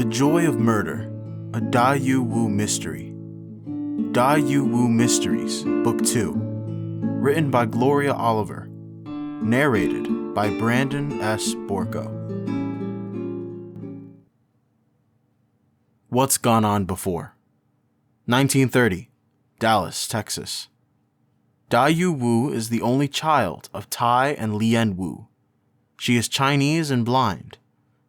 The Joy of Murder, a Daiyu Wu mystery. Daiyu Wu Mysteries, Book 2. Written by Gloria Oliver. Narrated by Brandon S. Borko. What's Gone On Before? 1930, Dallas, Texas. Daiyu Wu is the only child of Tai and Lien Wu. She is Chinese and blind.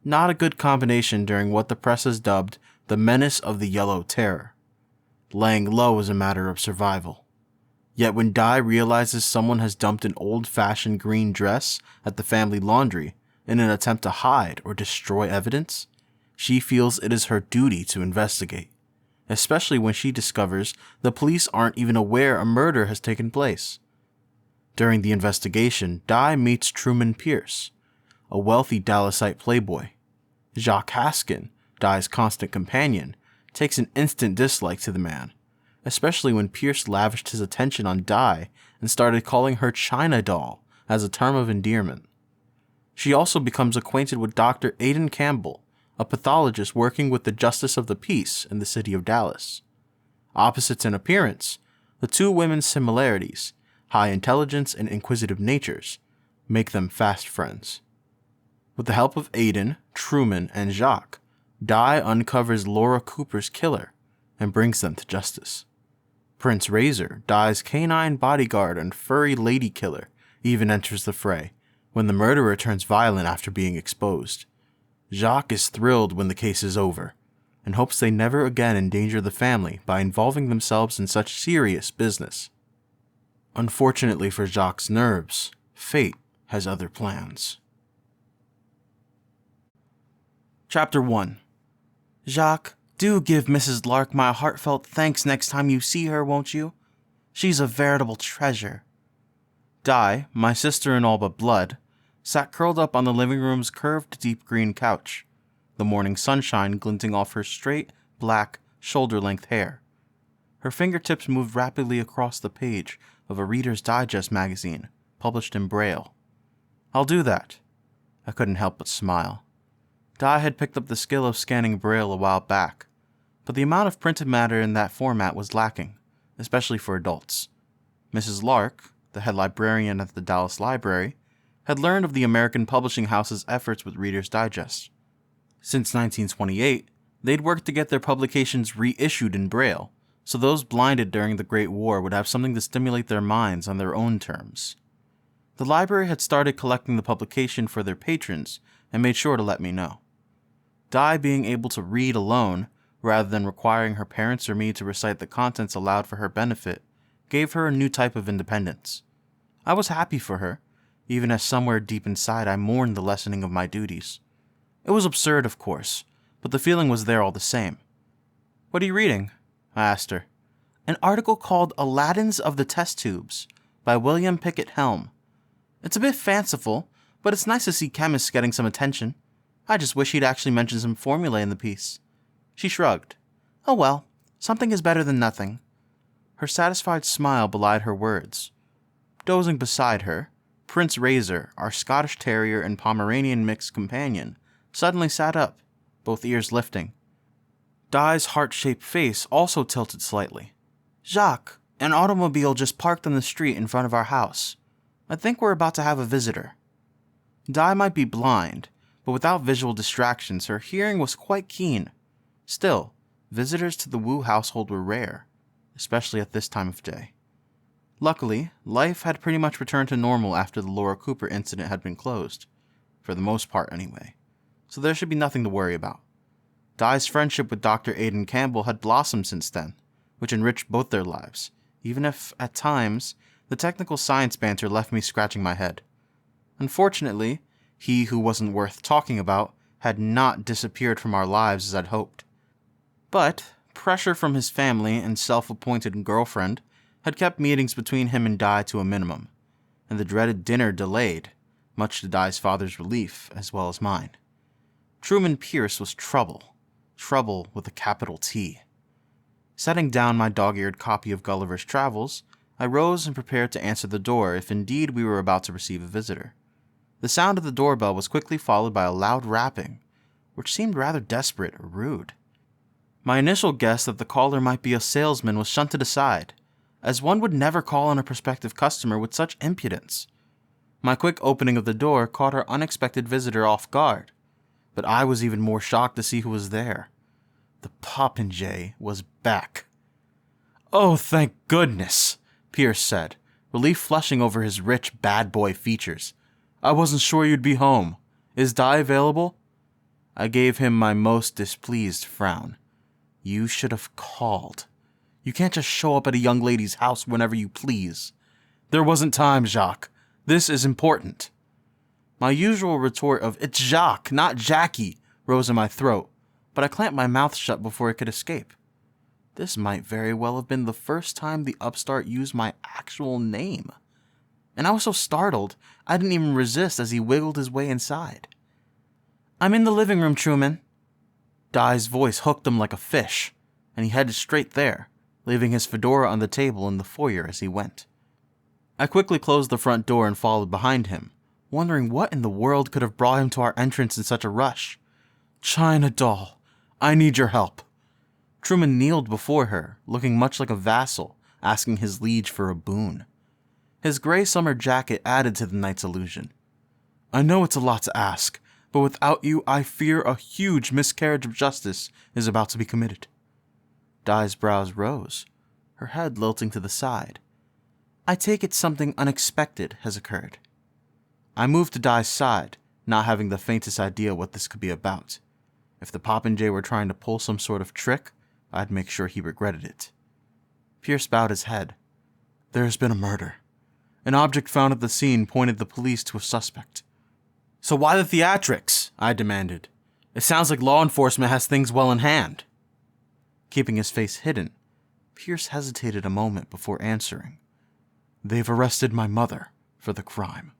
Not a good combination during what the press has dubbed the menace of the Yellow Terror. Laying low is a matter of survival. Yet when Dai realizes someone has dumped an old-fashioned green dress at the family laundry in an attempt to hide or destroy evidence, she feels it is her duty to investigate, especially when she discovers the police aren't even aware a murder has taken place. During the investigation, Dai meets Truman Pierce, a wealthy Dallasite playboy. Jacques, Dai's constant companion, takes an instant dislike to the man, especially when Pierce lavished his attention on Dai and started calling her China doll as a term of endearment. She also becomes acquainted with Dr. Aidan Campbell, a pathologist working with the Justice of the Peace in the city of Dallas. Opposites in appearance, the two women's similarities, high intelligence and inquisitive natures, make them fast friends. With the help of Aidan, Truman, and Jacques, Dai uncovers Laura Cooper's killer and brings them to justice. Prince Razor, Dai's canine bodyguard and furry lady killer, even enters the fray when the murderer turns violent after being exposed. Jacques is thrilled when the case is over and hopes they never again endanger the family by involving themselves in such serious business. Unfortunately for Jacques' nerves, fate has other plans. Chapter 1. Jacques, do give Mrs. Lark my heartfelt thanks next time you see her, won't you? She's a veritable treasure. Dai, my sister-in-all but blood, sat curled up on the living room's curved deep green couch, the morning sunshine glinting off her straight, black, shoulder-length hair. Her fingertips moved rapidly across the page of a Reader's Digest magazine, published in Braille. I'll do that. I couldn't help but smile. Dai had picked up the skill of scanning Braille a while back, but the amount of printed matter in that format was lacking, especially for adults. Mrs. Lark, the head librarian at the Dallas Library, had learned of the American publishing house's efforts with Reader's Digest. Since 1928, they'd worked to get their publications reissued in Braille, so those blinded during the Great War would have something to stimulate their minds on their own terms. The library had started collecting the publication for their patrons and made sure to let me know. Dai being able to read alone, rather than requiring her parents or me to recite the contents aloud for her benefit, gave her a new type of independence. I was happy for her, even as somewhere deep inside I mourned the lessening of my duties. It was absurd, of course, but the feeling was there all the same. "What are you reading?" I asked her. "An article called Aladdins of the Test Tubes by William Pickett Helm. It's a bit fanciful, but it's nice to see chemists getting some attention. I just wish he'd actually mentioned some formulae in the piece." She shrugged. "Oh well, something is better than nothing." Her satisfied smile belied her words. Dozing beside her, Prince Razor, our Scottish Terrier and Pomeranian mixed companion, suddenly sat up, both ears lifting. Dai's heart-shaped face also tilted slightly. "Jacques, an automobile just parked on the street in front of our house. I think we're about to have a visitor." Dai might be blind, but without visual distractions, her hearing was quite keen. Still, visitors to the Wu household were rare, especially at this time of day. Luckily, life had pretty much returned to normal after the Laura Cooper incident had been closed, for the most part anyway, so there should be nothing to worry about. Dai's friendship with Dr. Aidan Campbell had blossomed since then, which enriched both their lives, even if, at times, the technical science banter left me scratching my head. Unfortunately, he who wasn't worth talking about had not disappeared from our lives as I'd hoped. But pressure from his family and self-appointed girlfriend had kept meetings between him and Dai to a minimum, and the dreaded dinner delayed, much to Dai's father's relief as well as mine. Truman Pierce was trouble with a capital T. Setting down my dog-eared copy of Gulliver's Travels, I rose and prepared to answer the door if indeed we were about to receive a visitor. The sound of the doorbell was quickly followed by a loud rapping, which seemed rather desperate or rude. My initial guess that the caller might be a salesman was shunted aside, as one would never call on a prospective customer with such impudence. My quick opening of the door caught our unexpected visitor off guard, but I was even more shocked to see who was there. The popinjay was back. "Oh, thank goodness," Pierce said, relief flushing over his rich bad boy features. "I wasn't sure you'd be home. Is Dai available?" I gave him my most displeased frown. "You should have called. You can't just show up at a young lady's house whenever you please." "There wasn't time, Jacques. This is important." My usual retort of "It's Jacques, not Jackie," rose in my throat, but I clamped my mouth shut before it could escape. This might very well have been the first time the upstart used my actual name. And I was so startled, I didn't even resist as he wiggled his way inside. "I'm in the living room, Truman." Dai's voice hooked him like a fish, and he headed straight there, leaving his fedora on the table in the foyer as he went. I quickly closed the front door and followed behind him, wondering what in the world could have brought him to our entrance in such a rush. "China doll, I need your help." Truman kneeled before her, looking much like a vassal, asking his liege for a boon. His gray summer jacket added to the night's illusion. "I know it's a lot to ask, but without you, I fear a huge miscarriage of justice is about to be committed." Dai's brows rose, her head lilting to the side. "I take it something unexpected has occurred." I moved to Dai's side, not having the faintest idea what this could be about. If the popinjay were trying to pull some sort of trick, I'd make sure he regretted it. Pierce bowed his head. "There has been a murder. An object found at the scene pointed the police to a suspect." "So why the theatrics?" I demanded. "It sounds like law enforcement has things well in hand." Keeping his face hidden, Pierce hesitated a moment before answering. "They've arrested my mother for the crime."